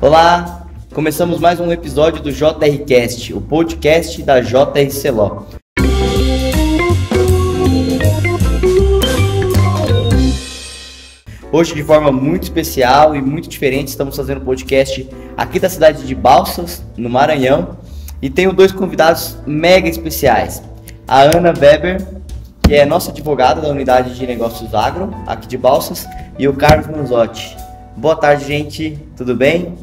Olá, começamos mais um episódio do JRCast, o podcast da JRC Law. Hoje, de forma muito especial e muito diferente, estamos fazendo um podcast aqui da cidade de Balsas, no Maranhão, e tenho dois convidados mega especiais. A Ana Weber, que é nossa advogada da Unidade de Negócios Agro, aqui de Balsas, e o Carlos Manzotti. Boa tarde, gente, tudo bem?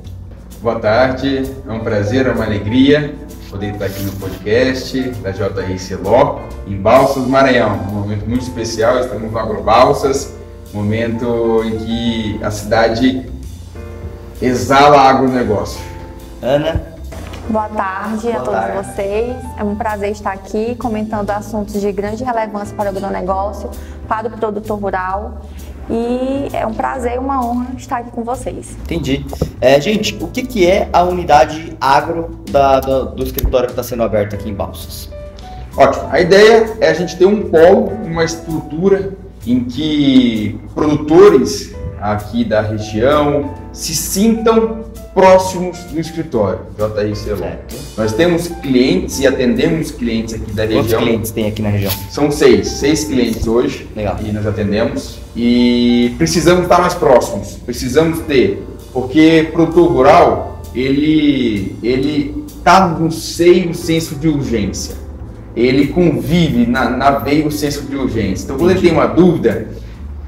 Boa tarde, é um prazer, é uma alegria poder estar aqui no podcast da JRC Law, em Balsas, Maranhão. Um momento muito especial, estamos no AgroBalsas, momento em que a cidade exala agronegócio. Ana? Boa tarde a todos vocês. É um prazer estar aqui comentando assuntos de grande relevância para o agronegócio, para o produtor rural. E é um prazer e uma honra estar aqui com vocês. Entendi. Gente, o que é a unidade agro do escritório que está sendo aberto aqui em Balsas? Ótimo. A ideia é a gente ter um polo, uma estrutura em que produtores aqui da região se sintam próximos do escritório JRC Law. Nós temos clientes e atendemos clientes aqui da região. Quantos clientes tem aqui na região? São seis clientes hoje. Legal. E nós atendemos e precisamos estar mais próximos, precisamos ter, porque produtor rural ele está no seio o senso de urgência, ele convive na veia o senso de urgência. Então quando ele tem uma dúvida,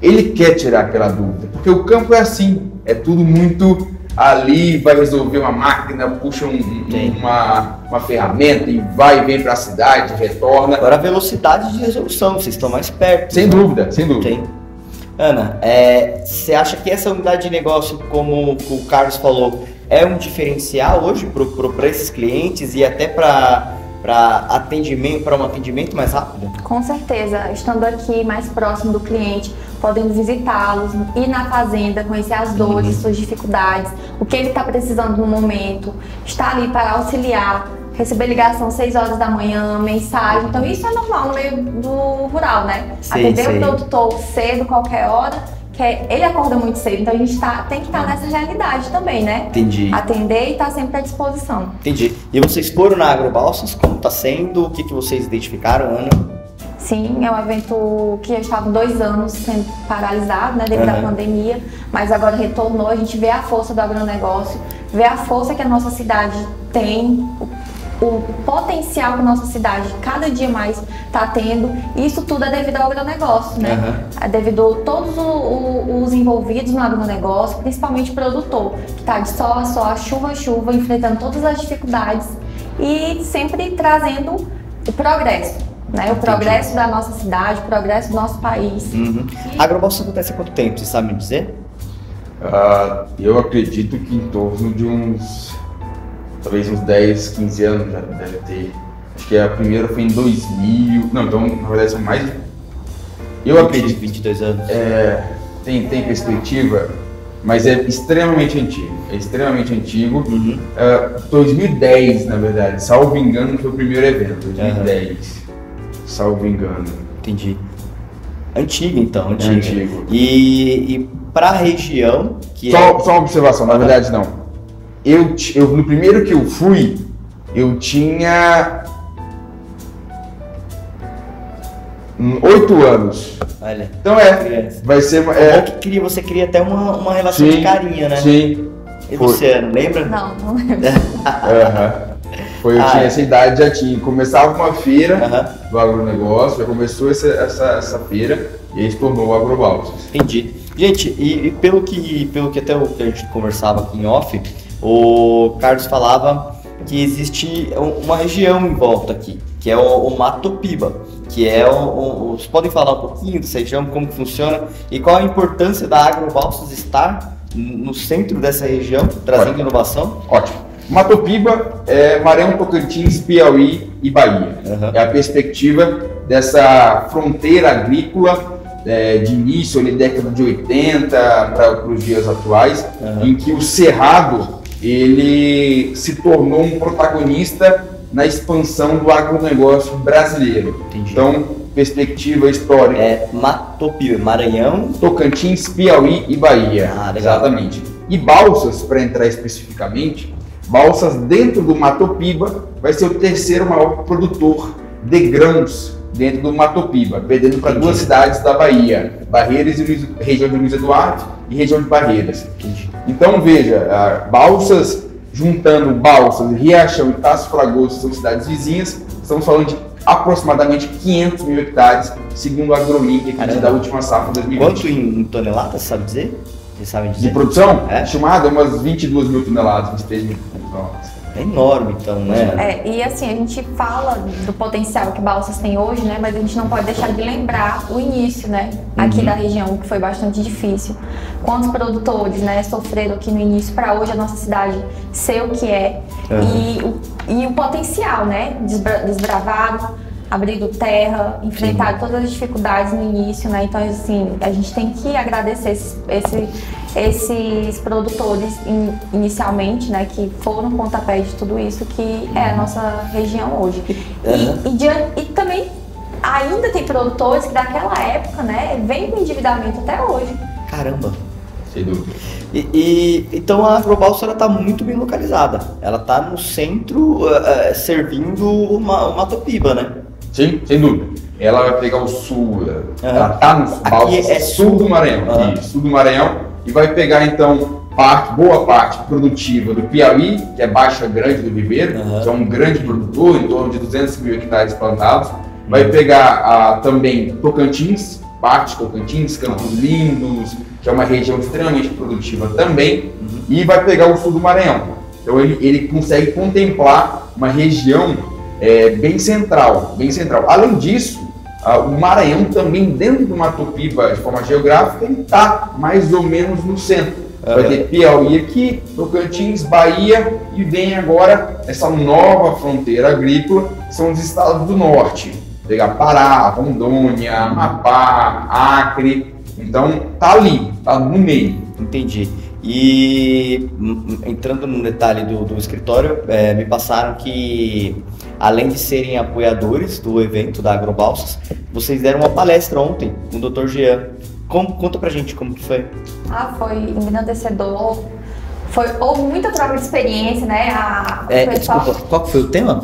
ele quer tirar aquela dúvida, porque o campo é assim, é tudo muito ali, vai resolver uma máquina, puxa uma ferramenta e vai e vem para a cidade, retorna. Agora a velocidade de resolução, vocês estão mais perto. Sem dúvida, sem dúvida. Tem. Ana, você acha que essa unidade de negócio, como o Carlos falou, é um diferencial hoje para esses clientes e até para um atendimento mais rápido? Com certeza, estando aqui mais próximo do cliente, podendo visitá-los, ir na fazenda, conhecer as dores, suas dificuldades, o que ele está precisando no momento, estar ali para auxiliar, receber ligação 6 horas da manhã, mensagem. Então isso é normal no meio do rural, né? Atender o produtor cedo, qualquer hora, que ele acorda muito cedo, então a gente tem que estar nessa realidade também, né? Entendi. Atender e estar sempre à disposição. Entendi. E vocês foram na AgroBalsas, como está sendo? O que vocês identificaram, Ana? Sim, é um evento que já estava 2 anos sendo paralisado, né, devido à pandemia, mas agora retornou. A gente vê a força do agronegócio, vê a força que a nossa cidade tem, o potencial que a nossa cidade cada dia mais está tendo. Isso tudo é devido ao agronegócio, né? É devido a todos os envolvidos no agronegócio, principalmente o produtor, que está de sol a sol, chuva a chuva, enfrentando todas as dificuldades e sempre trazendo o progresso. Né? O progresso da nossa cidade, o progresso do nosso país. A AgroBalsas acontece há quanto tempo, você sabe me dizer? Eu acredito que em torno de talvez uns 10, 15 anos já deve ter. Acho que a primeira foi em 2000, não, então na verdade são mais... Eu acredito... 22 anos. Tem perspectiva, mas é extremamente antigo. 2010, na verdade, salvo engano, foi o primeiro evento, 2010. Salvo engano. Entendi. Antigo, então. Antigo. E para a região... Só uma observação, na verdade não. Eu, no primeiro que eu fui, eu tinha 8 anos. Olha. Então vai ser... Você cria até uma relação de carinho, né? Sim. E você, não lembra? Não lembro. Eu tinha essa idade, já tinha. Começava uma feira do agronegócio, já começou essa feira e aí se tornou o AgroBalsas. Entendi. Gente, e pelo que até a gente conversava aqui em off, o Carlos falava que existe uma região em volta aqui, que é o Mato Piba, que é vocês podem falar um pouquinho dessa região, como funciona e qual a importância da AgroBalsas estar no centro dessa região, trazendo inovação? Ótimo. Mato Piba é Maranhão, Tocantins, Piauí e Bahia. É a perspectiva dessa fronteira agrícola de início, ali, década de 80 para os dias atuais, em que o cerrado ele se tornou um protagonista na expansão do agronegócio brasileiro. Entendi. Então, perspectiva histórica. Mato Piba, Maranhão, Tocantins, Piauí e Bahia. Legal. Exatamente. E Balsas, para entrar especificamente, Balsas dentro do Matopiba vai ser o terceiro maior produtor de grãos dentro do Matopiba, perdendo para duas cidades da Bahia, Barreiras e região de Luiz Eduardo e região de Barreiras. Então veja, Balsas, juntando Balsas, Riachão e Taço Fragoso, são cidades vizinhas, estamos falando de aproximadamente 500 mil hectares, segundo o AgroLink aqui da última safra 2020. Quanto em toneladas, sabe dizer? Vocês sabem dizer? De produção? Estimada umas 22 mil toneladas, 23 mil toneladas. É enorme, então, né? E assim, a gente fala do potencial que Balsas tem hoje, né? Mas a gente não pode deixar de lembrar o início, né? Aqui da região, que foi bastante difícil. Quantos produtores, né, sofreram aqui no início para hoje a nossa cidade ser o que é. E o potencial, né? Desbravado, abrindo terra, enfrentado todas as dificuldades no início, né? Então, assim, a gente tem que agradecer esses produtores inicialmente, né, que foram o pontapé de tudo isso que é a nossa região hoje. E também ainda tem produtores que daquela época, né, vem com endividamento até hoje. Caramba! Sem dúvida. Então a AgroBalsa está muito bem localizada. Ela está no centro, servindo o Matopiba, né? Sim, sem dúvida. Ela vai pegar o sul, ela está no sul do Maranhão, sul do Maranhão, e vai pegar então boa parte produtiva do Piauí, que é Baixa Grande do Ribeiro, que é um grande produtor, em torno de 200 mil hectares plantados. Vai pegar também Tocantins, parte de Tocantins, Campos Lindos, que é uma região extremamente produtiva também, e vai pegar o sul do Maranhão. Então ele consegue contemplar uma região bem central. Além disso, o Maranhão também, dentro do Matopiba, de forma geográfica, ele está mais ou menos no centro. Vai ter Piauí aqui, Tocantins, Bahia, e vem agora essa nova fronteira agrícola, que são os estados do norte. Pegar Pará, Rondônia, Amapá, Acre. Então tá ali, tá no meio. Entendi. E entrando no detalhe do escritório, me passaram que, além de serem apoiadores do evento da AgroBalsas, vocês deram uma palestra ontem com o Dr. Jean. Conta pra gente como que foi. Foi engrandecedor. Houve muita troca de experiência, né? Desculpa, qual que foi o tema?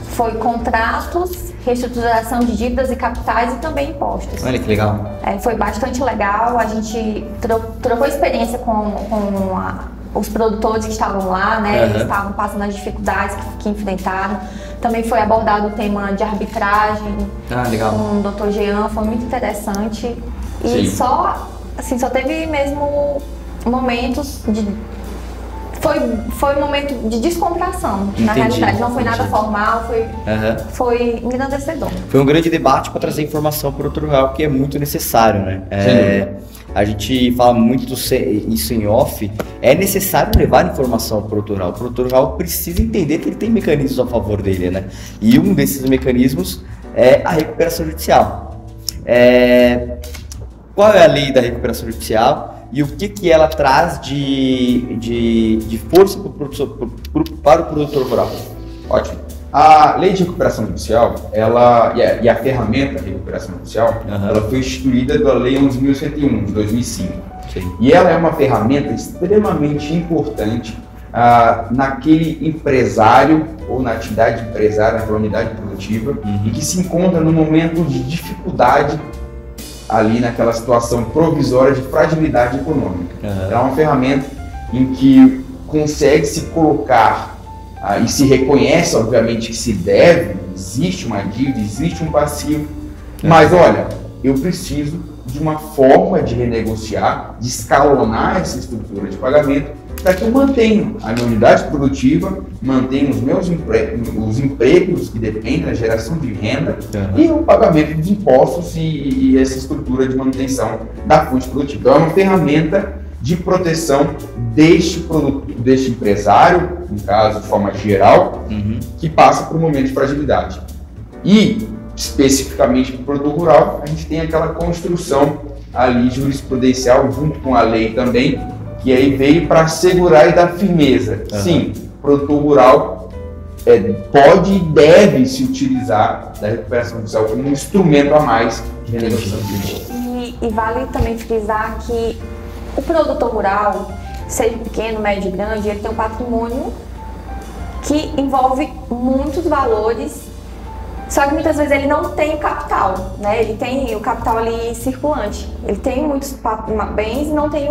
Foi contratos, reestruturação de dívidas e capitais e também impostos. Olha que legal. Foi bastante legal, a gente trocou experiência com os produtores que estavam lá, né? Eles estavam passando as dificuldades que enfrentaram. Também foi abordado o tema de arbitragem legal. Com o Dr. Jean, foi muito interessante. E só teve mesmo momentos de... Foi um momento de descontração, na realidade, não foi nada formal, foi engrandecedor. Foi um grande debate para trazer informação para o produtor rural, que é muito necessário, né? A gente fala muito isso em off, é necessário levar informação ao produtor rural. O produtor rural precisa entender que ele tem mecanismos a favor dele, né? E um desses mecanismos é a recuperação judicial. Qual é a lei da recuperação judicial? E o que ela traz de força para o produtor rural? Ótimo. A lei de recuperação judicial, e a ferramenta de recuperação judicial, ela foi instituída pela Lei 11.101, de 2005. Sim. E ela é uma ferramenta extremamente importante naquele empresário ou na atividade empresária, naquela unidade produtiva, e que se encontra no momento de dificuldade ali naquela situação provisória de fragilidade econômica. É uma ferramenta em que consegue se colocar e se reconhece, obviamente, que se deve, existe uma dívida, existe um passivo, mas olha, eu preciso de uma forma de renegociar, de escalonar essa estrutura de pagamento para que eu mantenha a minha unidade produtiva, mantenha os meus os empregos que dependem da geração de renda e o pagamento dos impostos e essa estrutura de manutenção da fonte produtiva. Então é uma ferramenta de proteção deste empresário, no caso de forma geral, que passa por um momento de fragilidade. E, especificamente para o produtor rural, a gente tem aquela construção ali jurisprudencial, junto com a lei também, que aí veio para assegurar e dar firmeza. Sim, o produtor rural pode e deve se utilizar da recuperação judicial como um instrumento a mais de renegociação de dívidas. E vale também frisar que o produtor rural, seja pequeno, médio, grande, ele tem um patrimônio que envolve muitos valores, só que muitas vezes ele não tem o capital, né? Ele tem o capital ali circulante, ele tem muitos bens e não tem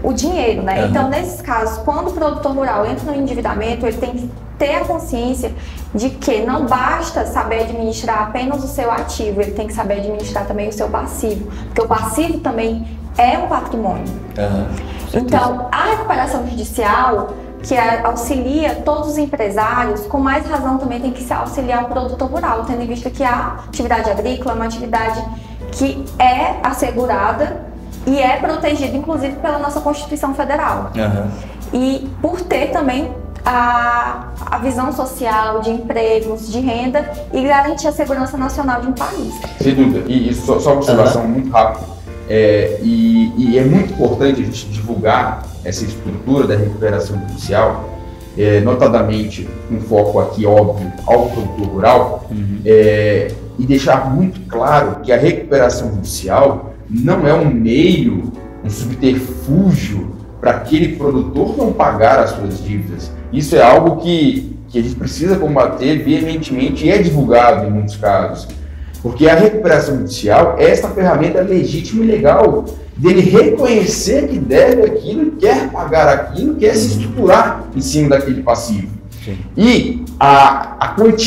o dinheiro, né? Então, nesses casos, quando o produtor rural entra no endividamento, ele tem que ter a consciência de que não basta saber administrar apenas o seu ativo, ele tem que saber administrar também o seu passivo, porque o passivo também é um patrimônio. Então, a recuperação judicial, que auxilia todos os empresários, com mais razão também tem que se auxiliar o produtor rural, tendo em vista que a atividade agrícola é uma atividade que é assegurada e é protegida, inclusive, pela nossa Constituição Federal. E por ter também a visão social de empregos, de renda e garantir a segurança nacional de um país. Sem dúvida. E isso, só uma observação muito rápida. E é muito importante a gente divulgar essa estrutura da recuperação judicial, notadamente um foco aqui óbvio ao produtor rural, e deixar muito claro que a recuperação judicial não é um meio, um subterfúgio para aquele produtor não pagar as suas dívidas. Isso é algo que a gente precisa combater veementemente e é divulgado em muitos casos. Porque a recuperação judicial é essa ferramenta legítima e legal dele reconhecer que deve aquilo, quer pagar aquilo, quer se estruturar em cima daquele passivo. E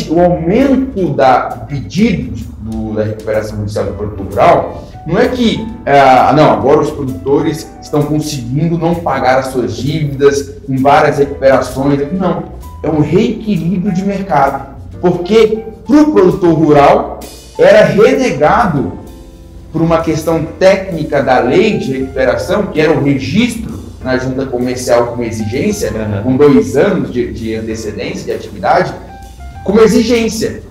o aumento do pedido da recuperação judicial do produtor rural não é que agora os produtores estão conseguindo não pagar as suas dívidas com várias recuperações. Não, é um reequilíbrio de mercado. Porque para o produtor rural era renegado por uma questão técnica da lei de recuperação, que era o registro na junta comercial como exigência, com 2 anos de antecedência de atividade, como exigência.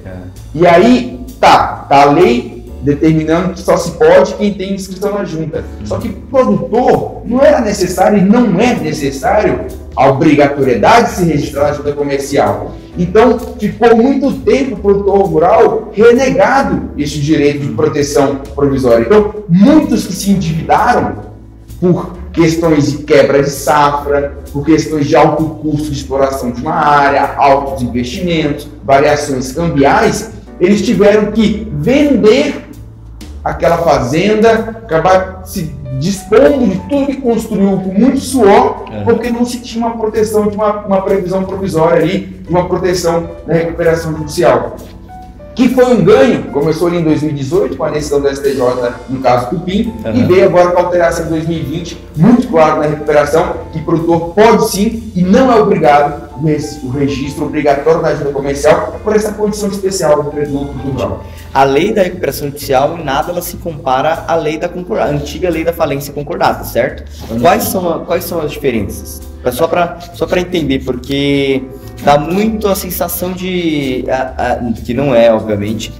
E aí tá a lei determinando que só se pode quem tem inscrição na junta. Só que produtor não era necessário e não é necessário a obrigatoriedade de se registrar na junta comercial. Então, ficou muito tempo o produtor rural renegado este direito de proteção provisória. Então, muitos que se endividaram por questões de quebra de safra, por questões de alto custo de exploração de uma área, altos investimentos, variações cambiais, eles tiveram que vender aquela fazenda, acabar se dispondo de tudo que construiu com muito suor, porque não se tinha uma proteção de uma previsão provisória ali, de uma proteção da recuperação judicial. Que foi um ganho, começou ali em 2018 com a decisão do STJ no caso Cupim, e veio agora com a alteração em 2020, muito claro na recuperação, que o produtor pode sim e não é obrigado o registro obrigatório na junta comercial por essa condição especial do produtor rural. A lei da recuperação judicial, em nada ela se compara à lei da concordata, a antiga lei da falência concordata, certo? Quais são as diferenças? Só para entender, porque dá muito a sensação de, que não é, obviamente,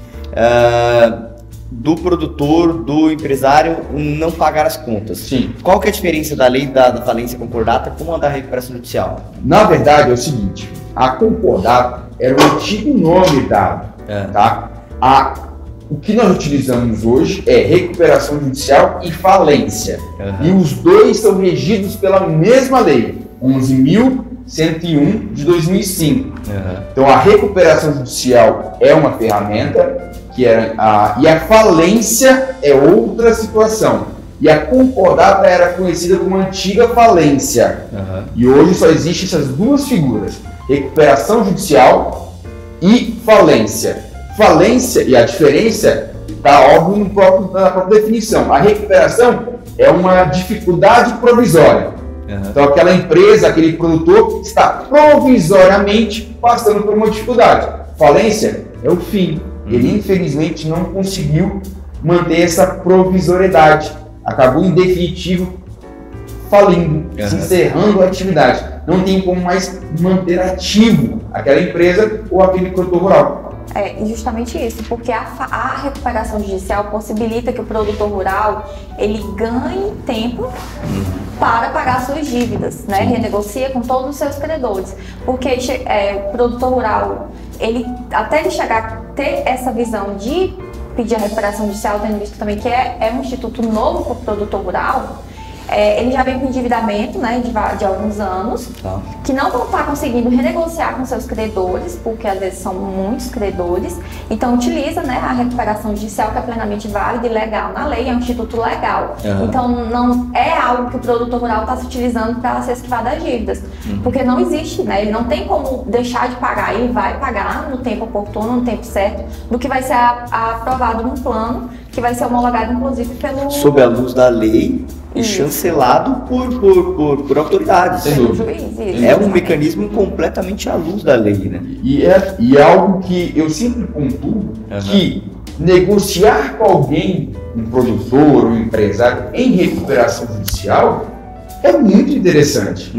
do produtor, do empresário não pagar as contas. Sim. Qual que é a diferença da lei da falência concordata com a da recuperação judicial? Na verdade é o seguinte, a concordata era o antigo nome dado, tá? O que nós utilizamos hoje é recuperação judicial e falência. E os dois são regidos pela mesma lei, 11.101 de 2005. Então a recuperação judicial é uma ferramenta e a falência é outra situação. E a concordata era conhecida como antiga falência. E hoje só existem essas duas figuras, recuperação judicial e falência. Falência, e a diferença está óbvio na própria definição. A recuperação é uma dificuldade provisória. Então aquela empresa, aquele produtor está provisoriamente passando por uma dificuldade. Falência é o fim. Ele infelizmente não conseguiu manter essa provisoriedade. Acabou em definitivo falindo, se encerrando a atividade. Não tem como mais manter ativo aquela empresa ou aquele produtor rural. É justamente isso, porque a recuperação judicial possibilita que o produtor rural ele ganhe tempo para pagar suas dívidas, né? Renegocia com todos os seus credores, porque o produtor rural, até ele chegar a ter essa visão de pedir a recuperação judicial, tendo visto também que é um instituto novo para o produtor rural, ele já vem com endividamento, né, de alguns anos, que não está conseguindo renegociar com seus credores, porque às vezes são muitos credores, então utiliza, né, a recuperação judicial, que é plenamente válida e legal na lei, é um instituto legal. Então não é algo que o produtor rural está se utilizando para se esquivar das dívidas, porque não existe, né, ele não tem como deixar de pagar, ele vai pagar no tempo oportuno, no tempo certo, do que vai ser aprovado num plano, que vai ser homologado inclusive pelo... Sob a luz da lei e chancelado por autoridades. Pelo juiz, é um mecanismo completamente à luz da lei, né? E é algo que eu sempre pontuo, que negociar com alguém, um produtor, um empresário, em recuperação judicial, é muito interessante.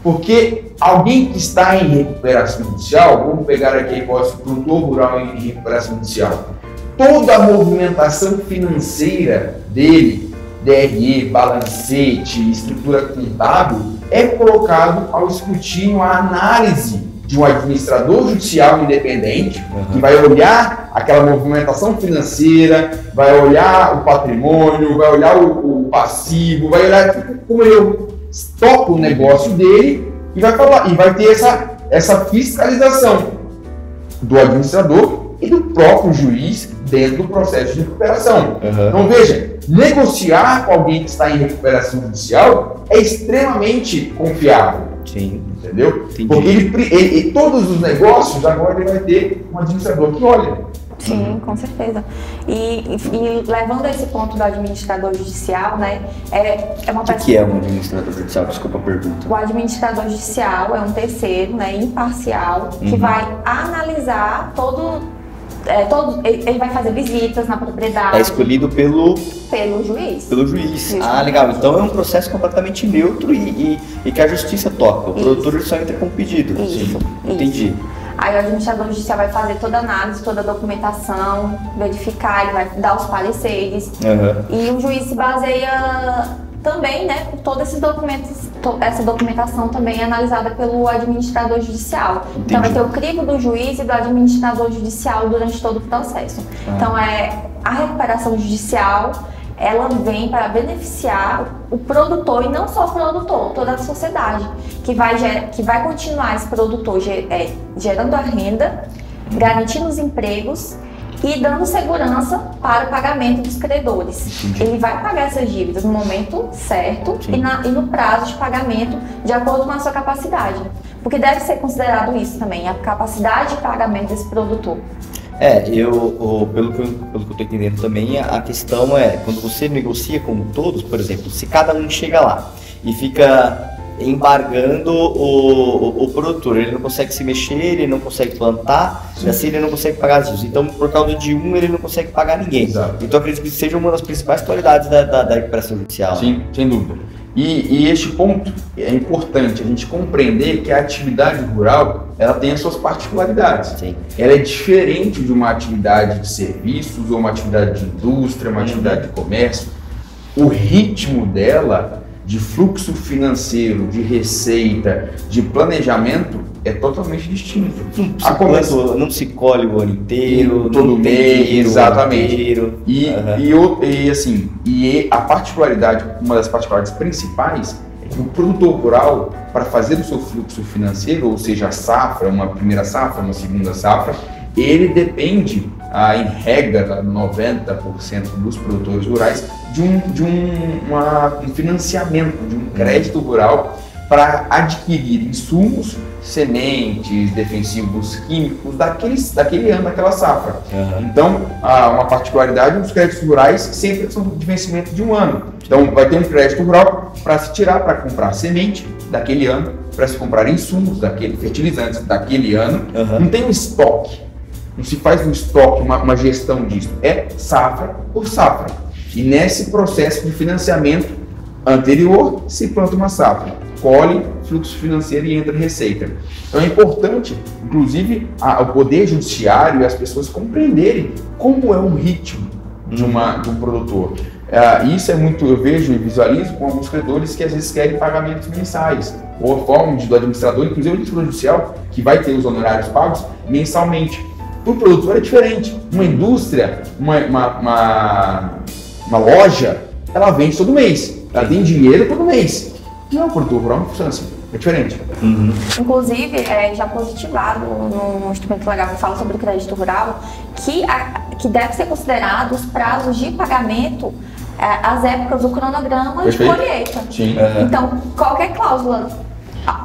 Porque alguém que está em recuperação judicial, vamos pegar aqui o produtor rural em recuperação judicial, toda a movimentação financeira dele, DRE, balancete, estrutura contábil, é colocado ao escrutínio, à análise de um administrador judicial independente, que vai olhar aquela movimentação financeira, vai olhar o patrimônio, vai olhar o passivo, vai olhar como ele toca o negócio dele e vai falar, e vai ter essa fiscalização do administrador e do próprio juiz dentro do processo de recuperação. Então veja, negociar com alguém que está em recuperação judicial é extremamente confiável. Sim. Entendeu? Entendi. Porque todos os negócios agora ele vai ter um administrador que olha. Sim, com certeza. E levando a esse ponto do administrador judicial, né, é uma pessoa... O que é um administrador judicial? Desculpa a pergunta. O administrador judicial é um terceiro, né, imparcial, que vai analisar ele vai fazer visitas na propriedade. É escolhido pelo juiz. Pelo juiz. Ah, legal. Então é um processo completamente neutro e que a justiça toca. O produtor só entra com pedido. Isso. Entendi. Aí o administrador judicial vai fazer toda a análise, toda a documentação, verificar, ele vai dar os pareceres. E o juiz se baseia também, né, por todos esses documentos, essa documentação também é analisada pelo administrador judicial. Entendi. Então vai ter o crivo do juiz e do administrador judicial durante todo o processo. Então a recuperação judicial, ela vem para beneficiar o produtor e não só o produtor, toda a sociedade, que vai continuar esse produtor gerando a renda, garantindo os empregos e dando segurança para o pagamento dos credores. Ele vai pagar essas dívidas no momento certo e no prazo de pagamento de acordo com a sua capacidade. Porque deve ser considerado isso também, a capacidade de pagamento desse produtor. Pelo que eu estou entendendo também, a questão é, quando você negocia com todos, por exemplo, se cada um chega lá e fica embargando o produtor, ele não consegue se mexer, ele não consegue plantar, e assim ele não consegue pagar as dívidas. Então, por causa de um, ele não consegue pagar ninguém. Então, acredito que seja uma das principais qualidades da recuperação judicial. Sim, sem dúvida. E este ponto é importante a gente compreender que a atividade rural ela tem as suas particularidades. Ela é diferente de uma atividade de serviços ou uma atividade de indústria, uma atividade de comércio. O ritmo dela de fluxo financeiro, de receita, de planejamento é totalmente distinto. Não se colhe o ano inteiro, todo mês, exatamente. Inteiro. E a particularidade, uma das particularidades principais é que o produtor rural, para fazer o seu fluxo financeiro, ou seja, a safra, uma primeira safra, uma segunda safra, ele depende, em regra, 90% dos produtores rurais, de um financiamento, de um crédito rural para adquirir insumos, sementes, defensivos químicos daquele ano, daquela safra. Então, uma particularidade dos créditos rurais sempre são de vencimento de um ano. Então, vai ter um crédito rural para se tirar, para comprar semente daquele ano, para se comprar insumos, fertilizantes daquele ano. Não tem um estoque. Não se faz um estoque, uma gestão disso. É safra por safra. E nesse processo de financiamento anterior, se planta uma safra. Colhe fluxo financeiro e entra receita. Então é importante, inclusive, o poder judiciário e as pessoas compreenderem como é o ritmo de um produtor. Isso é muito, eu vejo e visualizo com alguns credores que às vezes querem pagamentos mensais. Ou a forma do administrador, inclusive o administrador judicial, que vai ter os honorários pagos mensalmente. Para o produtor é diferente. Uma indústria, uma loja, ela vende todo mês. Ela tem dinheiro todo mês. Não, o produtor rural não funciona assim. É diferente. Inclusive, já positivado no instrumento legal que fala sobre o crédito rural, que deve ser considerado os prazos de pagamento, as épocas do cronograma de colheita. Sim. Então, qualquer cláusula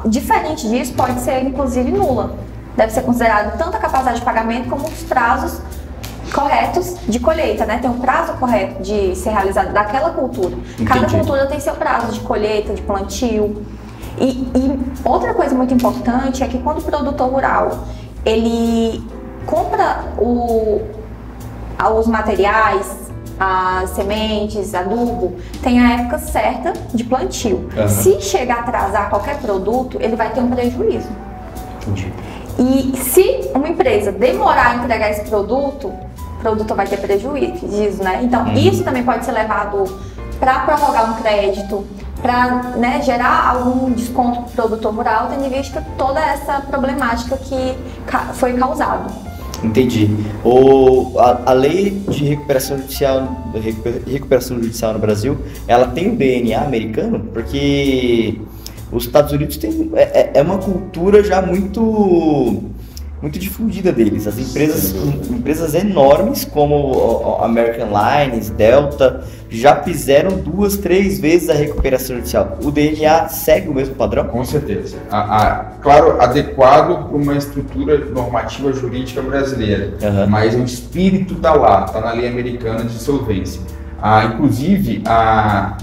diferente disso pode ser, inclusive, nula. Deve ser considerado tanto a capacidade de pagamento como os prazos corretos de colheita, né? Tem um prazo correto de ser realizado daquela cultura. Entendi. Cada cultura tem seu prazo de colheita, de plantio. E outra coisa muito importante é que quando o produtor rural ele compra os materiais, as sementes, adubo, tem a época certa de plantio. Se chegar a atrasar qualquer produto, ele vai ter um prejuízo. Entendi. E se uma empresa demorar a entregar esse produto, o produtor vai ter prejuízo, né? Então, isso também pode ser levado para prorrogar um crédito, para gerar algum desconto para o produtor rural, tendo em vista toda essa problemática que foi causada. Entendi. A lei de recuperação judicial no Brasil, ela tem o DNA americano, porque os Estados Unidos tem uma cultura já muito difundida deles. As empresas enormes como American Airlines, Delta, já fizeram 2, 3 vezes a recuperação judicial. O DNA segue o mesmo padrão? Com certeza. Claro, adequado para uma estrutura normativa jurídica brasileira, mas o espírito está lá, está na lei americana de solvência. Inclusive a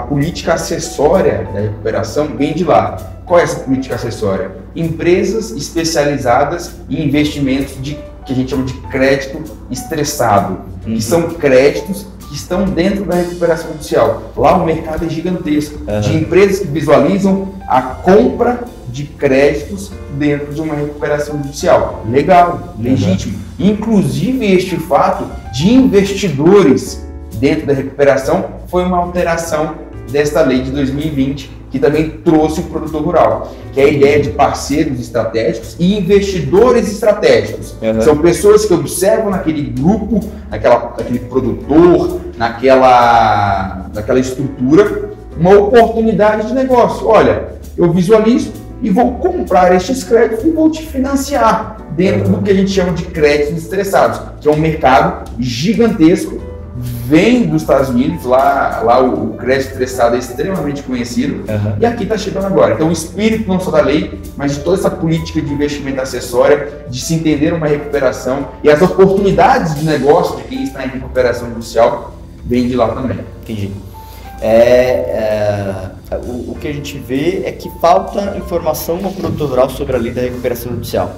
política acessória da recuperação vem de lá. Qual é essa política acessória? Empresas especializadas em investimentos que a gente chama de crédito estressado, que são créditos que estão dentro da recuperação judicial. Lá o mercado é gigantesco, de empresas que visualizam a compra de créditos dentro de uma recuperação judicial. Legal, legítimo. Inclusive este fato de investidores dentro da recuperação foi uma alteração desta lei de 2020, que também trouxe o produtor rural, que é a ideia de parceiros estratégicos e investidores estratégicos. São pessoas que observam naquele grupo, naquele produtor, naquela estrutura, uma oportunidade de negócio. Olha, eu visualizo e vou comprar estes créditos e vou te financiar dentro do que a gente chama de créditos estressados, que é um mercado gigantesco. Vem dos Estados Unidos, lá o crédito estressado é extremamente conhecido, e aqui está chegando agora. Então o espírito não só da lei, mas de toda essa política de investimento acessória, de se entender uma recuperação e as oportunidades de negócio de quem está em recuperação judicial, vem de lá também. Entendi. O que a gente vê é que falta informação no produtor rural sobre a lei da recuperação judicial.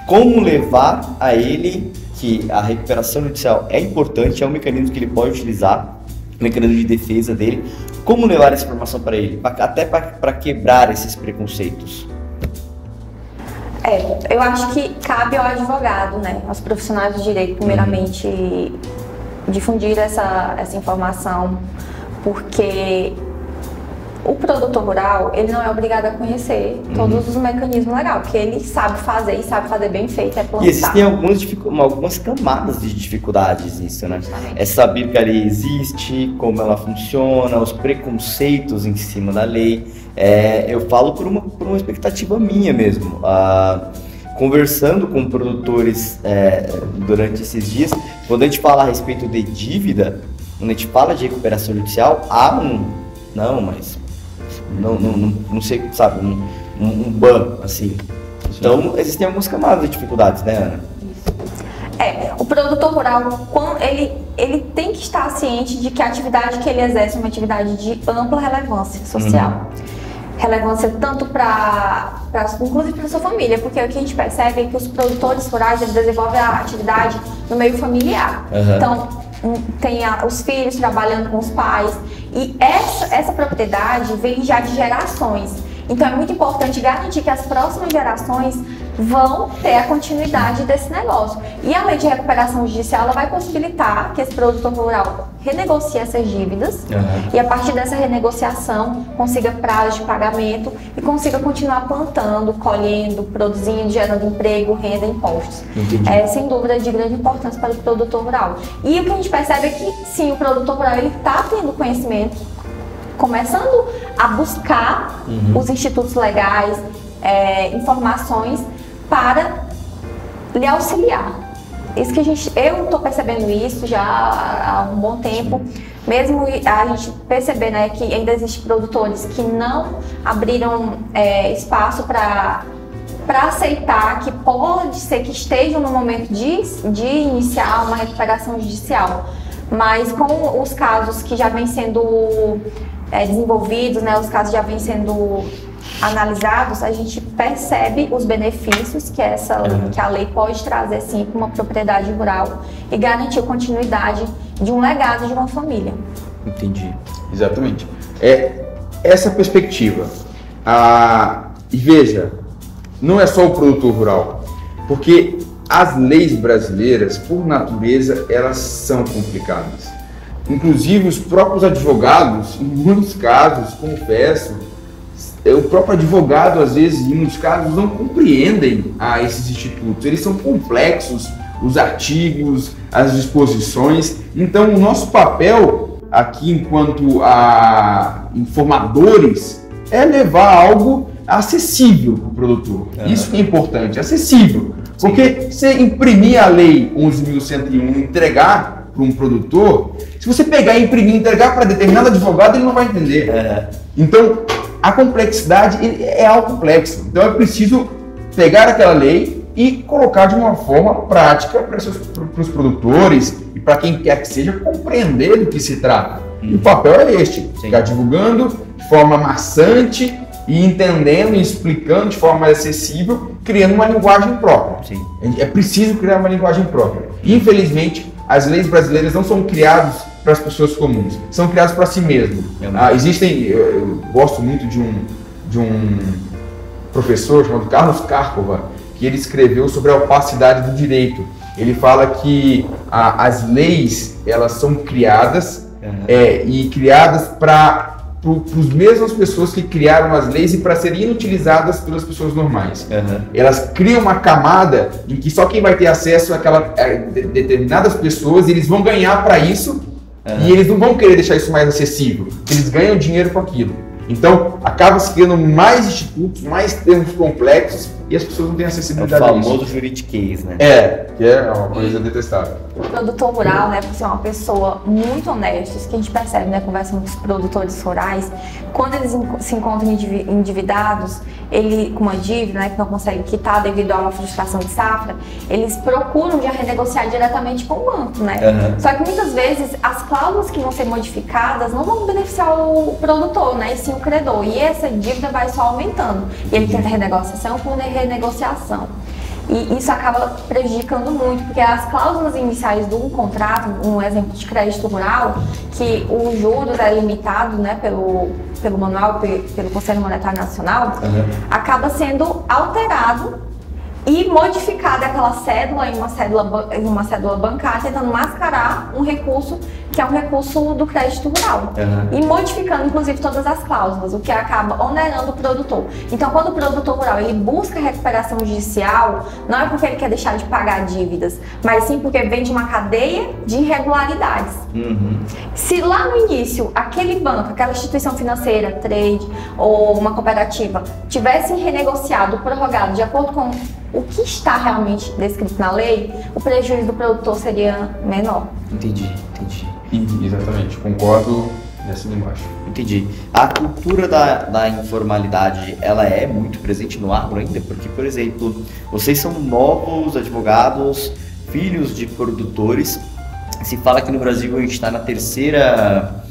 Como levar a ele que a recuperação judicial é importante, é um mecanismo que ele pode utilizar, o mecanismo de defesa dele. Como levar essa informação para ele, até para quebrar esses preconceitos? Eu acho que cabe ao advogado, né, aos profissionais do direito, primeiramente, difundir essa informação, porque o produtor rural, ele não é obrigado a conhecer todos os mecanismos legais, porque ele sabe fazer e sabe fazer bem feito, é plantar. E existem algumas camadas de dificuldades nisso, né? É saber que a lei existe, como ela funciona, os preconceitos em cima da lei. Eu falo por uma expectativa minha mesmo. Conversando com produtores durante esses dias, quando a gente fala a respeito de dívida, quando a gente fala de recuperação judicial, há não sei, sabe, um ban, assim. Então, existem algumas camadas de dificuldades, né, Ana? O produtor rural, ele tem que estar ciente de que a atividade que ele exerce é uma atividade de ampla relevância social. Relevância tanto inclusive para a sua família, porque o que a gente percebe é que os produtores rurais, eles desenvolvem a atividade no meio familiar. Então, tem os filhos trabalhando com os pais, e essa propriedade vem já de gerações. Então é muito importante garantir que as próximas gerações vão ter a continuidade desse negócio. E a lei de recuperação judicial, ela vai possibilitar que esse produtor rural renegocie essas dívidas e a partir dessa renegociação consiga prazo de pagamento e consiga continuar plantando, colhendo, produzindo, gerando emprego, renda e impostos. Sem dúvida de grande importância para o produtor rural. E o que a gente percebe é que sim, o produtor rural está tendo conhecimento, começando a buscar os institutos legais, informações para lhe auxiliar. Isso que eu estou percebendo isso já há um bom tempo, mesmo a gente perceber, né, que ainda existem produtores que não abriram espaço para aceitar que pode ser que estejam no momento de iniciar uma recuperação judicial, mas com os casos que já vêm sendo desenvolvidos, né, os casos já vêm sendo analisados, a gente percebe os benefícios que a lei pode trazer sim para uma propriedade rural e garantir a continuidade de um legado de uma família. Entendi. Exatamente. Essa perspectiva. E veja, não é só o produtor rural, porque as leis brasileiras, por natureza, elas são complicadas. Inclusive, os próprios advogados, em muitos casos, confesso, o próprio advogado, às vezes, em muitos casos, não compreendem esses institutos. Eles são complexos, os artigos, as disposições. Então, o nosso papel aqui, enquanto informadores, é levar algo acessível para o produtor. Isso que é importante, acessível. Sim. Porque se imprimir a lei 11.101 e entregar para um produtor, se você pegar e imprimir e entregar para determinado advogado, ele não vai entender. Então, a complexidade é algo complexo. Então, é preciso pegar aquela lei e colocar de uma forma prática para os produtores e para quem quer que seja compreender do que se trata. E o papel é este, ficar divulgando de forma maçante e entendendo e explicando de forma mais acessível, criando uma linguagem própria. Sim. É preciso criar uma linguagem própria. Infelizmente, as leis brasileiras não são criadas para as pessoas comuns, são criadas para si mesmo. Eu gosto muito de um professor chamado Carlos Carcova, que ele escreveu sobre a opacidade do direito. Ele fala que as leis, elas são criadas e criadas para as mesmas pessoas que criaram as leis e para serem inutilizadas pelas pessoas normais. Elas criam uma camada em que só quem vai ter acesso a determinadas pessoas, e eles vão ganhar para isso, e eles não vão querer deixar isso mais acessível, eles ganham dinheiro com aquilo. Então, acaba se criando mais institutos, mais termos complexos, e as pessoas não têm acessibilidade a isso. O famoso juridiquês, né? Que é uma coisa detestável. O produtor rural, né, por ser uma pessoa muito honesta, isso que a gente percebe, né, conversando com os produtores rurais, quando eles se encontram endividados, com uma dívida, né, que não conseguem quitar devido a uma frustração de safra, eles procuram já renegociar diretamente com o banco, né? Só que muitas vezes as cláusulas que vão ser modificadas não vão beneficiar o produtor, né, e sim o credor, e essa dívida vai só aumentando. E ele tenta renegociação por renegociação. E isso acaba prejudicando muito, porque as cláusulas iniciais de um contrato, um exemplo de crédito rural, que os juros é limitado, né, pelo manual, pelo Conselho Monetário Nacional, acaba sendo alterado e modificada aquela cédula em uma cédula bancária, tentando mascarar um recurso que é um recurso do crédito rural. E modificando, inclusive, todas as cláusulas, o que acaba onerando o produtor. Então, quando o produtor rural ele busca recuperação judicial, não é porque ele quer deixar de pagar dívidas, mas sim porque vem de uma cadeia de irregularidades. Se lá no início, aquele banco, aquela instituição financeira, trade ou uma cooperativa, tivessem renegociado, prorrogado de acordo com o que está realmente descrito na lei, o prejuízo do produtor seria menor. Entendi. Exatamente, concordo nessa linguagem. Entendi. A cultura da informalidade, ela é muito presente no agro ainda? Porque, por exemplo, vocês são novos advogados, filhos de produtores. Se fala que no Brasil a gente está na terceira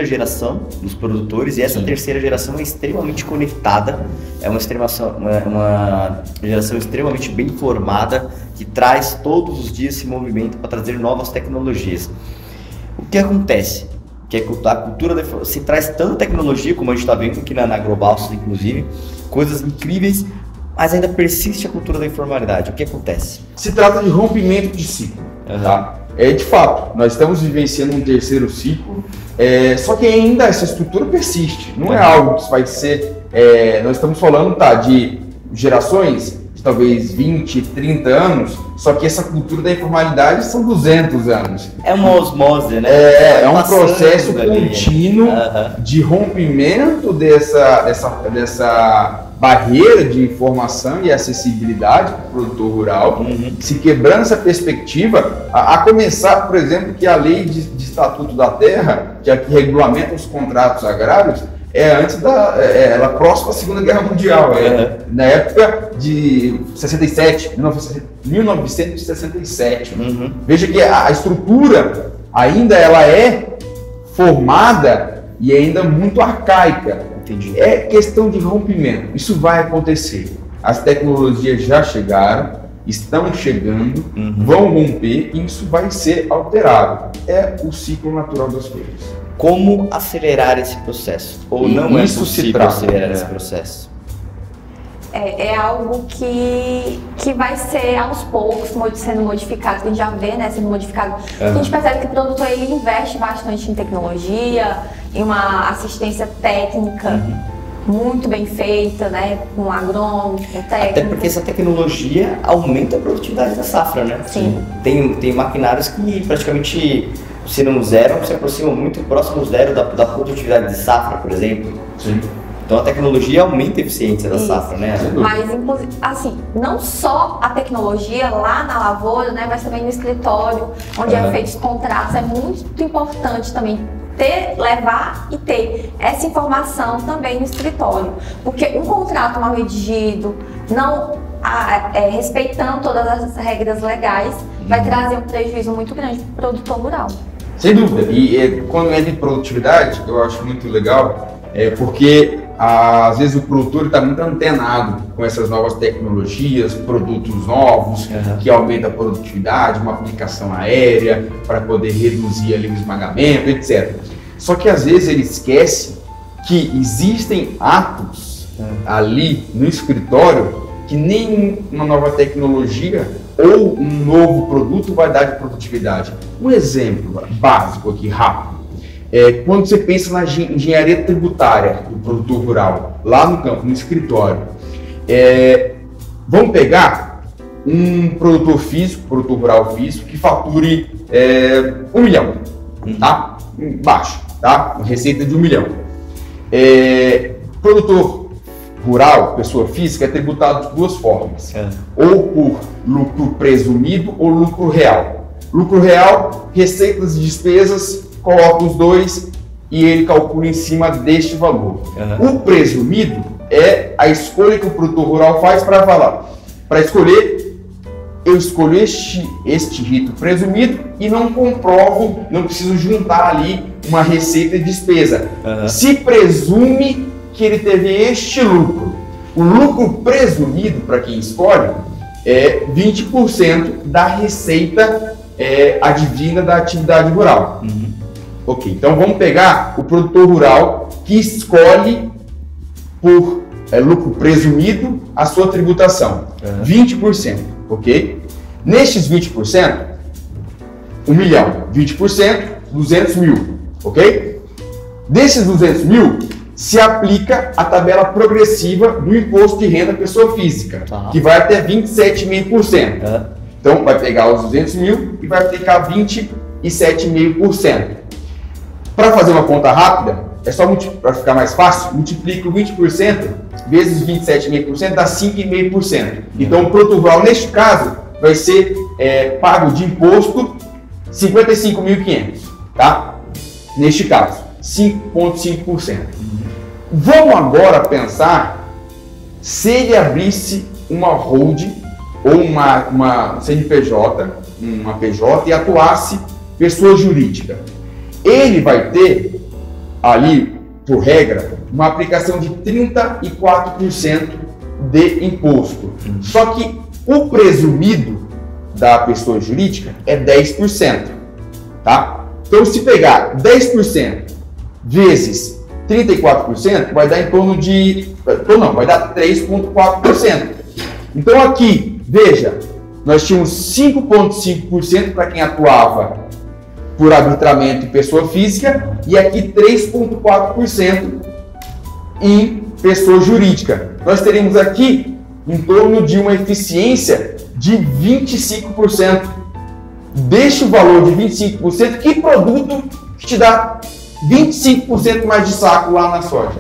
geração dos produtores, e essa terceira geração é extremamente conectada, é uma geração extremamente bem formada, que traz todos os dias esse movimento para trazer novas tecnologias. O que acontece? Que a cultura se traz tanta tecnologia, como a gente está vendo aqui na Agrobalsas, inclusive, coisas incríveis, mas ainda persiste a cultura da informalidade. O que acontece? Se trata de rompimento de ciclo. Tá? De fato, nós estamos vivenciando um terceiro ciclo, só que ainda essa estrutura persiste. Não é algo que vai ser... nós estamos falando de gerações de talvez 20, 30 anos, só que essa cultura da informalidade são 200 anos. É uma osmose, né? É um processo contínuo de rompimento dessa barreira de informação e acessibilidade para o produtor rural, se quebrando essa perspectiva, a começar, por exemplo, que a lei de Estatuto da Terra, que regulamenta os contratos agrários, ela próxima à Segunda Guerra Mundial, na época de 1967. Veja que a estrutura ainda ela é formada e ainda muito arcaica. Entendi. É questão de rompimento. Isso vai acontecer. As tecnologias já chegaram, estão chegando, vão romper e isso vai ser alterado. É o ciclo natural das coisas. Como acelerar esse processo? Ou não é possível acelerar esse processo? É algo que vai ser aos poucos sendo modificado, que a gente já vê, né, sendo modificado. A gente percebe que o produtor ele investe bastante em tecnologia, em uma assistência técnica muito bem feita, né, com agrônomo, com técnico. Até porque essa tecnologia aumenta a produtividade da safra, né? Sim. Tem maquinários que praticamente, se não zero, se aproximam muito próximo zero da produtividade de safra, por exemplo. Sim. Então a tecnologia aumenta a eficiência da safra, né? Mas, assim, não só a tecnologia lá na lavoura, né, mas também no escritório, onde é feito os contratos. É muito importante também levar e ter essa informação também no escritório. Porque um contrato mal redigido, não respeitando todas as regras legais, vai trazer um prejuízo muito grande para o produtor rural. Sem dúvida. E quando entra em produtividade, eu acho muito legal, porque às vezes o produtor está muito antenado com essas novas tecnologias, produtos novos, que aumentam a produtividade, uma aplicação aérea para poder reduzir ali o esmagamento, etc. Só que às vezes ele esquece que existem atos ali no escritório que nem uma nova tecnologia ou um novo produto vai dar de produtividade. Um exemplo básico aqui, rápido. Quando você pensa na engenharia tributária do produtor rural, lá no campo, no escritório, vamos pegar um produtor rural físico, que fature 1 milhão, tá? Baixo, tá? Uma receita de 1 milhão. Produtor rural, pessoa física, é tributado de duas formas, ou por lucro presumido ou lucro real. Lucro real, receitas e despesas, coloca os dois e ele calcula em cima deste valor. O presumido é a escolha que o produtor rural faz para falar, para escolher, eu escolho este rito presumido e não comprovo, não preciso juntar ali uma receita e despesa. Se presume que ele teve este lucro. O lucro presumido, para quem escolhe, é 20% da receita advinda da atividade rural. Ok, então vamos pegar o produtor rural que escolhe por lucro presumido a sua tributação, 20%, ok? Nestes 20%, 1 milhão, 20%, 200 mil, ok? Desses 200 mil, se aplica a tabela progressiva do imposto de renda pessoa física, que vai até 27,5%. Então, vai pegar os 200 mil e vai aplicar 27,5%. Para fazer uma conta rápida, é só para ficar mais fácil, multiplica o 20% vezes 27,5%, dá 5,5%. Então, o produtor rural, neste caso, vai ser pago de imposto 55.500, tá? Neste caso, 5,5%. Vamos agora pensar se ele abrisse uma holding ou uma CNPJ, uma PJ e atuasse pessoa jurídica. Ele vai ter ali, por regra, uma aplicação de 34% de imposto. Só que o presumido da pessoa jurídica é 10%, tá? Então, se pegar 10% vezes 34%, vai dar em torno de... vai dar 3,4%. Então, aqui, veja, nós tínhamos 5,5% para quem atuava por arbitramento e pessoa física, e aqui 3,4% em pessoa jurídica. Nós teremos aqui em torno de uma eficiência de 25%. Deixa o valor de 25%, que produto que te dá 25% mais de saco lá na soja?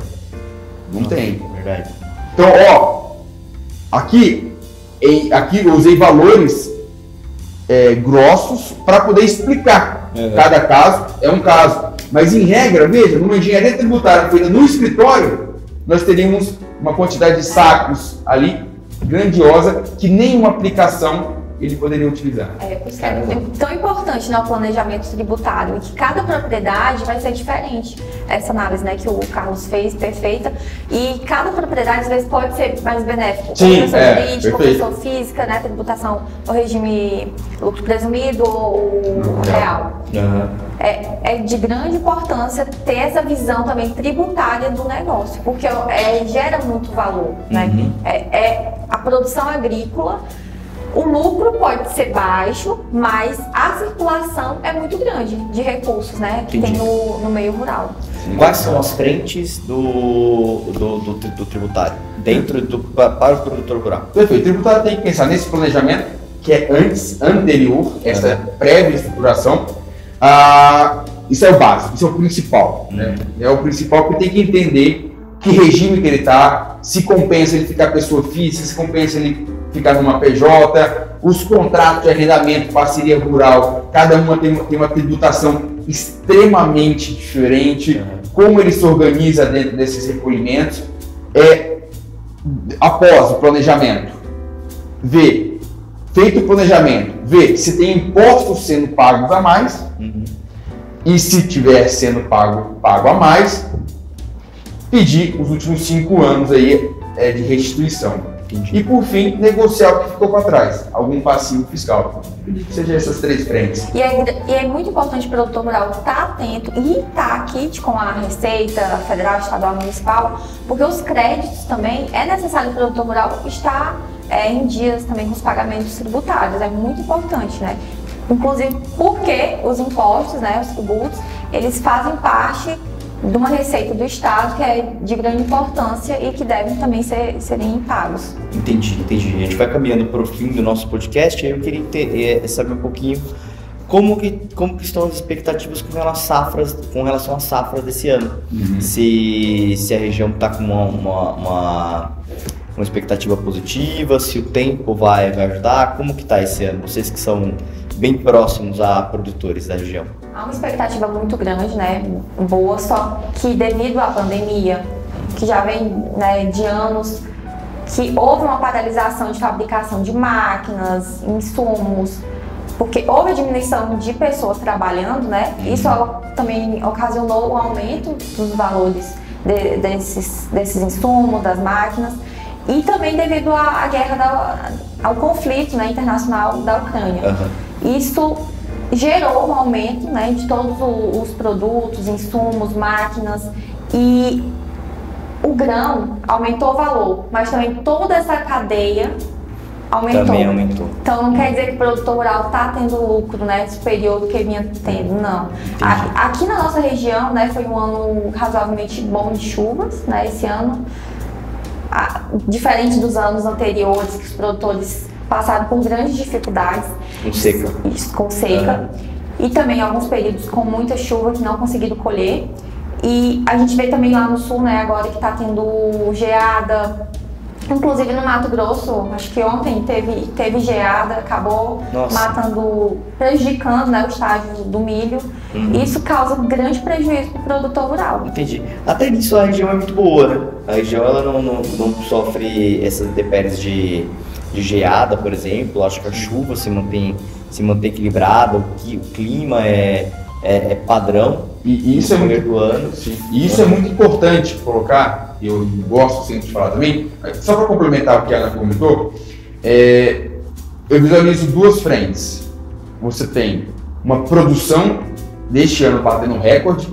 Não tem. Verdade. Então, aqui eu usei valores grossos para poder explicar. Cada caso é um caso. Mas, em regra, veja, numa engenharia tributária feita no escritório, nós teríamos uma quantidade de sacos ali grandiosa que nenhuma aplicação ele poderia utilizar. Por isso que é tão importante no planejamento tributário e que cada propriedade vai ser diferente. Essa análise, né, que o Carlos fez, perfeita, e cada propriedade às vezes pode ser mais benéfico. Sim, pessoa jurídica, pessoa física, né, tributação no regime lucro presumido ou real. É de grande importância ter essa visão também tributária do negócio, porque gera muito valor, né? A produção agrícola. O lucro pode ser baixo, mas a circulação é muito grande de recursos, né, que tem no meio rural. Quais são as frentes do tributário para o produtor rural? Perfeito. O tributário tem que pensar nesse planejamento que é anterior, essa prévia estruturação. Isso é o básico, isso é o principal. Né? É o principal que tem que entender que regime que ele está, se compensa ele ficar pessoa física, se compensa ele ficar numa PJ, os contratos de arrendamento, parceria rural, cada uma tem uma tributação extremamente diferente, como ele se organiza dentro desses recolhimentos. Após o planejamento, feito o planejamento, ver se tem impostos sendo pagos a mais, e se tiver sendo pago a mais, pedir os últimos 5 anos aí de restituição. E por fim, negociar o que ficou para trás, algum passivo fiscal. Que seja essas 3 frentes. E é muito importante o produtor rural estar atento e estar kit com a Receita Federal, Estadual, Municipal, porque os créditos também, é necessário o produtor rural estar em dias também com os pagamentos tributários, é muito importante, né? Inclusive porque os impostos, né, os tributos, eles fazem parte de uma receita do Estado que é de grande importância e que devem também serem pagos. Entendi. A gente vai caminhando para o fim do nosso podcast, aí eu queria saber um pouquinho como que estão as expectativas com relação às safras desse ano. Se a região está com uma expectativa positiva, se o tempo vai ajudar, como que está esse ano? Vocês que são bem próximos a produtores da região. Há uma expectativa muito grande, né, boa, só que devido à pandemia, que já vem, né, de anos, que houve uma paralisação de fabricação de máquinas, insumos, porque houve a diminuição de pessoas trabalhando, né, isso também ocasionou o aumento dos valores desses insumos, das máquinas, e também devido à guerra, ao conflito, né, internacional da Ucrânia. Isso gerou um aumento, né, de todos os produtos, insumos, máquinas, e o grão aumentou o valor, mas também toda essa cadeia aumentou. Também aumentou. Então não quer dizer que o produtor rural está tendo lucro, né, superior do que vinha tendo, não. Aqui na nossa região, né, foi um ano razoavelmente bom de chuvas, né, esse ano, diferente dos anos anteriores, que os produtores passaram por grandes dificuldades. Com seca. E também alguns períodos com muita chuva que não conseguiram colher. E a gente vê também lá no sul, né, agora que está tendo geada. Inclusive no Mato Grosso, acho que ontem teve geada, acabou prejudicando, né, o estágio do milho. Isso causa grande prejuízo para o produtor rural. Entendi. Até nisso a região é muito boa, né? A região ela não sofre essas intempéries de geada, por exemplo. Acho que a chuva se mantém equilibrada, o clima é padrão. E isso é muito do ano. Sim. E isso é muito importante colocar, eu gosto sempre de falar também, só para complementar o que ela comentou, eu visualizo 2 frentes. Você tem uma produção, neste ano batendo um recorde,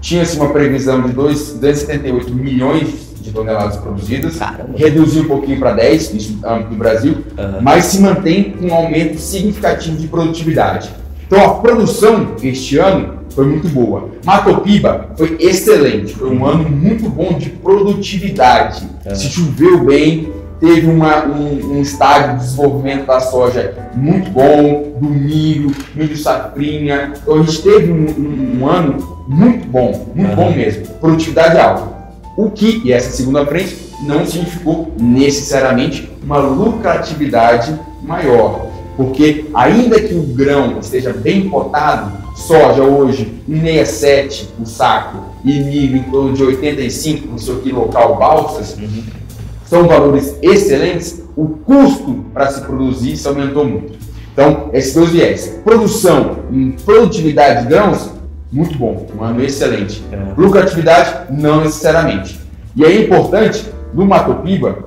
tinha-se uma previsão de 278 milhões de toneladas produzidas, reduziu um pouquinho para 10, isso no Brasil, mas se mantém com um aumento significativo de produtividade. Então a produção este ano foi muito boa. Matopiba foi excelente, foi um ano muito bom de produtividade. Se choveu bem, teve um estágio de desenvolvimento da soja muito bom, do milho safrinha. Então a gente teve um ano muito bom mesmo, produtividade alta. O que, e essa segunda frente, não significou necessariamente uma lucratividade maior. Porque ainda que o grão esteja bem cotado, soja hoje 1,67 o saco e milho em torno de 85 no seu quilocal balsas, são valores excelentes, o custo para se produzir se aumentou muito. Então, esses dois viés, produção e produtividade de grãos, muito bom, um ano excelente. Lucratividade, não necessariamente. E é importante, no Matopiba,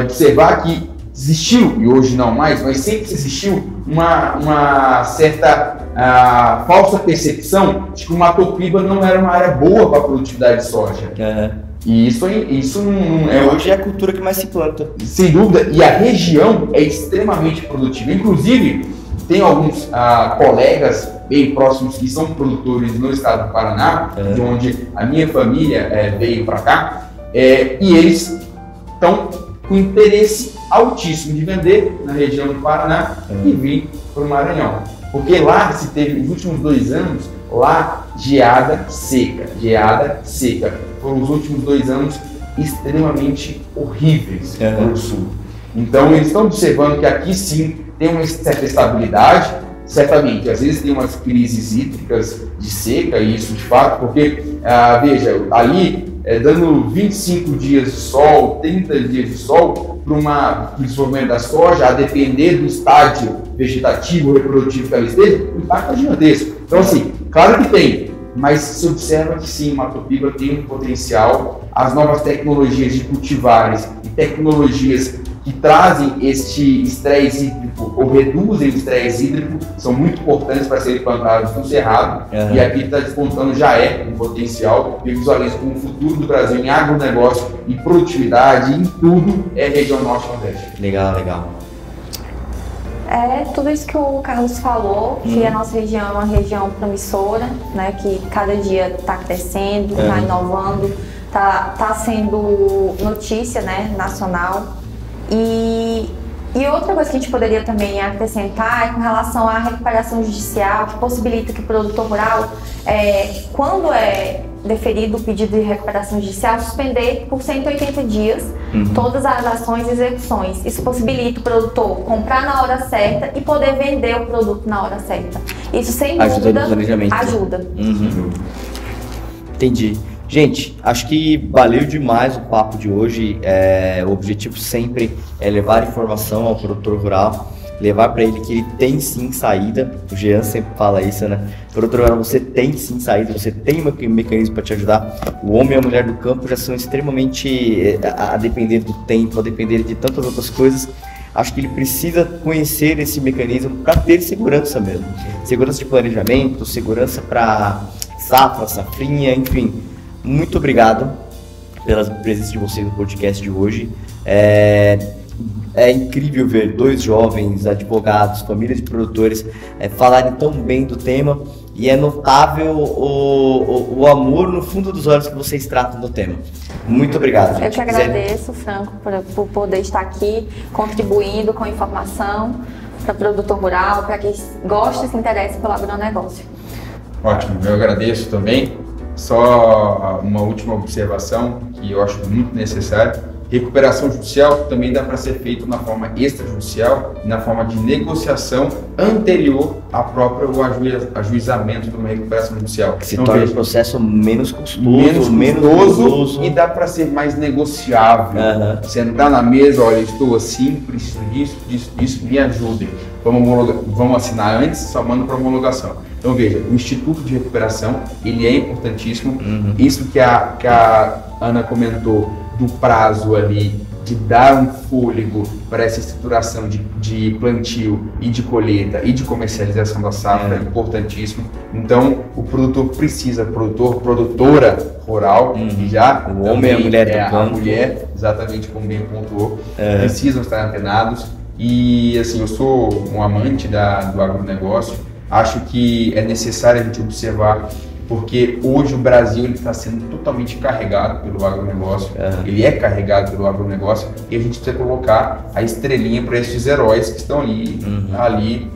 observar que existiu, e hoje não mais, mas sempre existiu uma certa falsa percepção de que o Matopiba não era uma área boa para a produtividade de soja. E isso não é... Hoje é a cultura que mais se planta. Sem dúvida, e a região é extremamente produtiva. Inclusive, tem alguns colegas bem próximos que são produtores no estado do Paraná, de onde a minha família veio para cá, e eles estão com interesse altíssimo de vender na região do Paraná e vir para o Maranhão. Porque lá se teve, nos últimos 2 anos, lá geada seca. Foram os últimos 2 anos extremamente horríveis no sul. Então eles estão observando que aqui sim tem uma certa estabilidade, certamente, às vezes tem umas crises hídricas de seca, e isso de fato, porque, veja, ali dando 25 dias de sol, 30 dias de sol, para o desenvolvimento da soja, a depender do estágio vegetativo, reprodutivo que ela esteja, o impacto é gigantesco. Então, assim, claro que tem, mas se observa que sim, Matopiba tem um potencial, as novas tecnologias de cultivares e tecnologias que trazem este estresse hídrico ou reduzem o estresse hídrico são muito importantes para serem plantados no Cerrado. E aqui está despontando, já é um potencial. Eu visualizo como o futuro do Brasil em agronegócio, em produtividade, em tudo, é a região norte-nordeste. Legal. Tudo isso que o Carlos falou, que a nossa região é uma região promissora, né, que cada dia está crescendo, está inovando, está sendo notícia, né, nacional. E outra coisa que a gente poderia também acrescentar é com relação à recuperação judicial, que possibilita que o produtor rural, quando é deferido o pedido de recuperação judicial, suspender por 180 dias todas as ações e execuções. Isso possibilita o produtor comprar na hora certa e poder vender o produto na hora certa. Isso, sem dúvida, ajuda. Entendi. Gente, acho que valeu demais o papo de hoje. O objetivo sempre é levar informação ao produtor rural, levar para ele que ele tem sim saída. O Jean sempre fala isso, né? Produtor rural, você tem sim saída, você tem um mecanismo para te ajudar. O homem e a mulher do campo já são extremamente, a depender do tempo, a depender de tantas outras coisas. Acho que ele precisa conhecer esse mecanismo para ter segurança mesmo. Segurança de planejamento, segurança para safra, safrinha, enfim. Muito obrigado pela presença de vocês no podcast de hoje. É incrível ver 2 jovens advogados, famílias de produtores falarem tão bem do tema, e é notável o amor no fundo dos olhos que vocês tratam do tema. Muito obrigado, gente. Eu que agradeço, Franco, por poder estar aqui contribuindo com informação para o produtor rural, para quem gosta e se interessa pelo agronegócio. Ótimo, eu agradeço também. Só uma última observação que eu acho muito necessária: recuperação judicial também dá para ser feito na forma extrajudicial, na forma de negociação anterior ao próprio ajuizamento de uma recuperação judicial. Que se torna o processo menos custoso, e dá para ser mais negociável. Sentar na mesa, olha, estou assim, preciso disso, me ajudem. Vamos assinar antes, só manda para homologação. Então veja, o Instituto de Recuperação, ele é importantíssimo. Isso que a Ana comentou, do prazo ali, de dar um fôlego para essa estruturação de plantio e de colheita e de comercialização da safra, é importantíssimo. Então o produtor precisa, produtora rural, e já o homem e a mulher do campo. A mulher, exatamente como bem pontuou, precisam estar antenados. E assim, eu sou um amante do agronegócio. Acho que é necessário a gente observar porque hoje o Brasil está sendo totalmente carregado pelo agronegócio, ele é carregado pelo agronegócio, e a gente precisa colocar a estrelinha para esses heróis que estão ali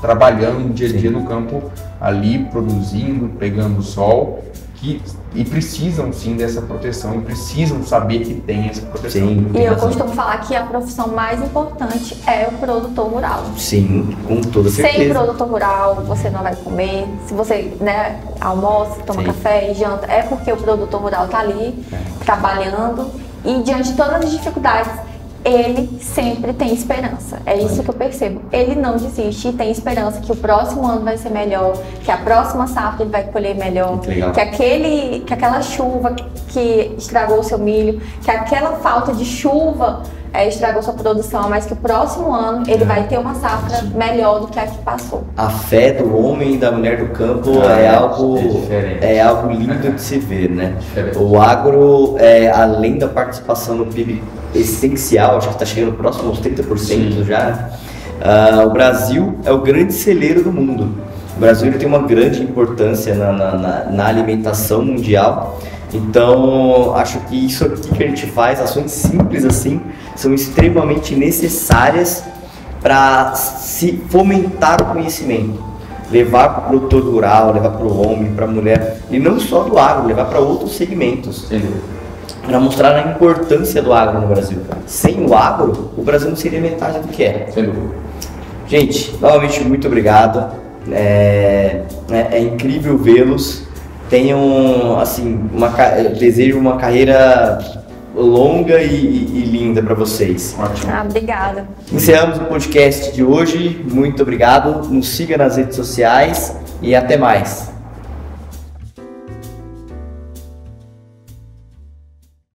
trabalhando no dia a dia no campo, ali produzindo, pegando sol, e precisam sim dessa proteção, e precisam saber que tem essa proteção. Sim, e eu costumo falar que a profissão mais importante é o produtor rural. Sim, com toda certeza. Sem produtor rural você não vai comer. Se você almoça, toma café e janta, é porque o produtor rural está ali trabalhando, e diante de todas as dificuldades, ele sempre tem esperança. É isso que eu percebo. Ele não desiste e tem esperança que o próximo ano vai ser melhor, que a próxima safra ele vai colher melhor, que aquela chuva que estragou o seu milho, que aquela falta de chuva estragou sua produção, mas que o próximo ano ele vai ter uma safra melhor do que a que passou. A fé do homem e da mulher do campo é algo lindo de se ver, né? O agro, além da participação no PIB essencial, acho que está chegando próximo aos 30% já, o Brasil é o grande celeiro do mundo. O Brasil ele tem uma grande importância na alimentação mundial. Então, acho que isso aqui que a gente faz, ações simples assim, são extremamente necessárias para se fomentar o conhecimento. Levar para o produtor rural, levar para o homem, para a mulher, e não só do agro, levar para outros segmentos. Para mostrar a importância do agro no Brasil. Sem o agro, o Brasil não seria metade do que é. Gente, novamente, muito obrigado. É incrível vê-los. Tenham, assim, desejo uma carreira longa e linda para vocês. Ótimo. Obrigada. Encerramos o podcast de hoje. Muito obrigado. Nos siga nas redes sociais e até mais.